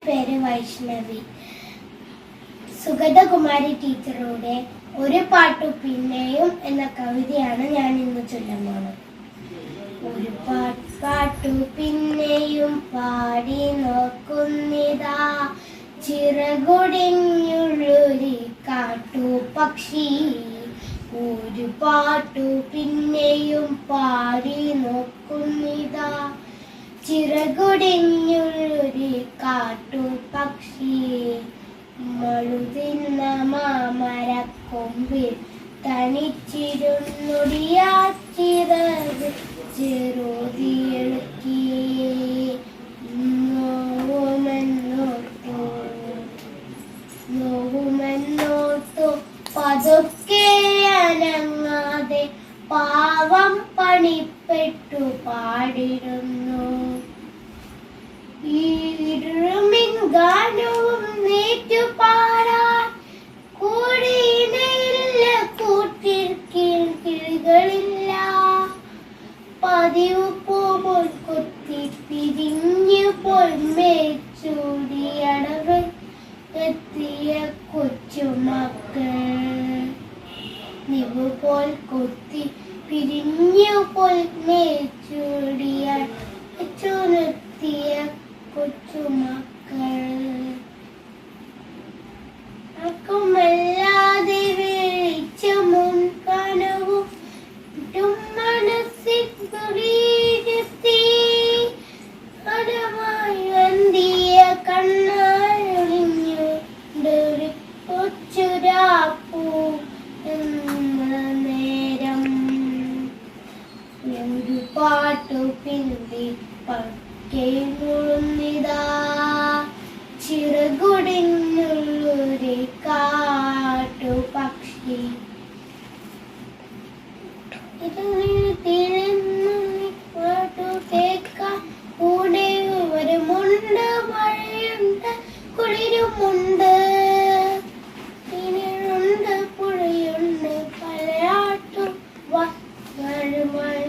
പേര് വൈഷ്ണവി. സുഗതകുമാരി ടീച്ചറുടെ ഒരു പാട്ടു പിന്നെയും എന്ന കവിതയാണ് ഞാൻ ഇന്ന് ചൊല്ലാൻ പോകുന്നത്. ഒരു പാട്ടു പിന്നെയും പാടി നോക്കുന്നിതാ, ചിറകുടിഞ്ഞുള്ളൊരു കാട്ടുപക്ഷി. ഒരു പാട്ടു പിന്നെയും പാടി നോക്കുന്നിതാ, ചിറകുടിഞ്ഞുള്ളൊരു കാട്ടുപക്ഷി. മഴുതിന്ന മാമരക്കൊമ്പിൽ തനിച്ചിരുന്നൊടിയാ ചിറക് ചെറുതിയെളുക്കി. നോവുമെന്നോർത്തു പതുക്കെ അനങ്ങാതെ പാവം പണിപ്പെട്ടു പാടിടുന്നു. ഈടുമിൻ ഗാനവും നേറ്റു പാടാൻ കൂടിയില്ല, കൂട്ടിൽ കിളികളില്ല. പതിവ് പോൽ കൊത്തി പിരിഞ്ഞു പൊന്മേച്ചൂടിയടവ് എത്തിയ കൊച്ചുമക്കൾ. നിവ് പോൽ കൊത്തി പിരിഞ്ഞു പൊന്മേച്ചൂടിയ ചുനെത്തിയ കൊച്ചുമക്കൾ. അക്കുമല്ലാതെ വെളിച്ചമും കനവും മനസ്സിൽ കുടിയിരുത്തി, കടമായി വന്തിയ കണ്ണായൊളിഞ്ഞൊരു കൊച്ചുരാപ്പൂ എന്ന നേരം. ഒരു പാട്ടു പിന്തി പക്കേമുഴുന്നിതാ, ചിറകുടിഞ്ഞുള്ളൊരു കാട്ടുപക്ഷി. കേൾക്കാൻ കൂടെ വരുമുണ്ട്, മഴയുണ്ട്, കുളിരുമുണ്ട്, ഇനിയുണ്ട്, പുഴയുണ്ട്, പലയാട്ടും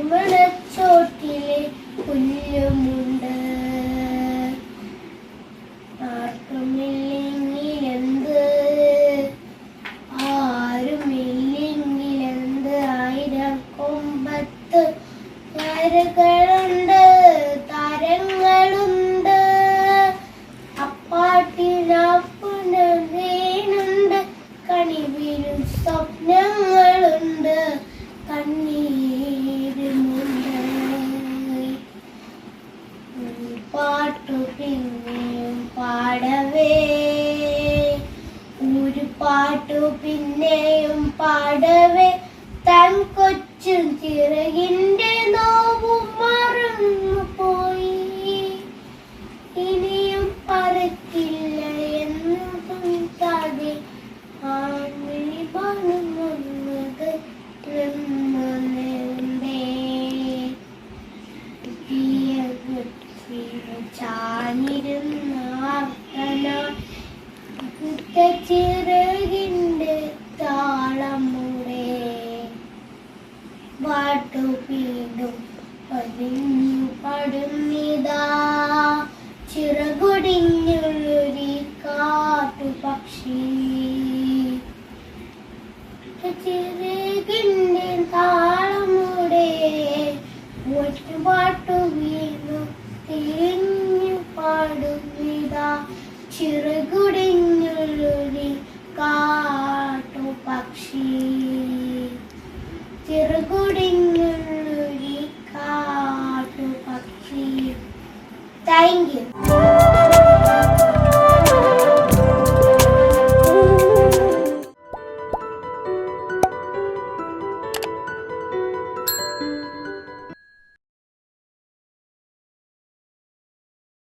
മഴച്ചോട്ടിലെ പുല്ലുമുണ്ട്. ആർക്കുമില്ലെങ്കിലെന്ത്, ആരുമില്ലെങ്കിലെന്ത്, ആയിരം കൊമ്പത്ത് കരകളുണ്ട്, താരങ്ങളുണ്ട്. അപ്പാട്ടിനപ്പുനുണ്ട്, കണിവിലും സ്വപ്നങ്ങളുണ്ട്, കണ്ണീരുമുണ്ട്. പാട്ടു പിന്നെയും പാടവേ, ഒരു പാട്ടു പിന്നെയും പാടവേ, തൻ കൊച്ചു ചിറകിന്റെ നോവും മറന്നു പോയി. ഇനിയും പറക്കില്ല എന്ന് തോന്നാതെ ആൺവിളി പണുന്നത് ചാഞ്ഞിരുന്ന ചിറകിന്റെ താളമുടെ പാട്ടു വീണ്ടും പതിഞ്ഞു പാടുന്നിതാ, ചിറകുടിഞ്ഞുള്ളൊരു കാട്ടുപക്ഷി. ചിറകിന്റെ താളമുടെ പാട്ടു വീണ്ടും തിരിഞ്ഞു പാടുന്നിതാ, ചിറകുടിഞ്ഞുള്ളൊരു കാട്ടുപക്ഷി.